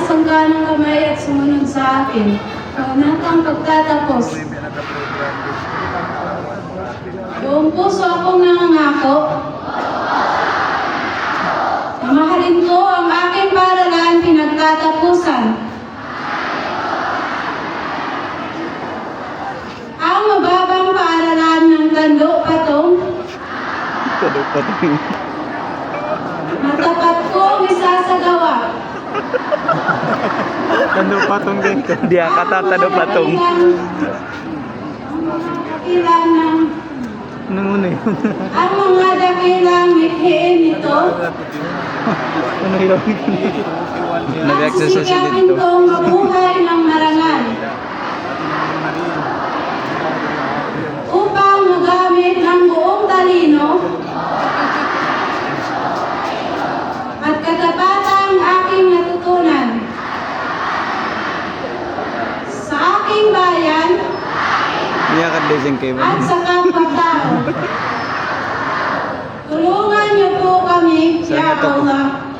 sangganang kamay at sumunod sa akin. Kaunatang pagtatapos. Buong puso akong nangangako na mahalin ko ang aking paaralan pinagtatapusan. Ang mababang paaralan ng Tando Patong. Matapat kong isasagawa. Tando Patong din ko. Di akata Tando Patong. Anong una yun? Ang mga dakilang mithiin nito. Ano yun? Nag-exercise Sisikapin dito. kong mabuhay ng marangal. Upang magamit ng buong talino at katapatang aking natutunan sa aking bayan Niya ka desing kayo. at sa kapwa-tao. Tulungan niyo po kami, Saan Ya na to po? Allah.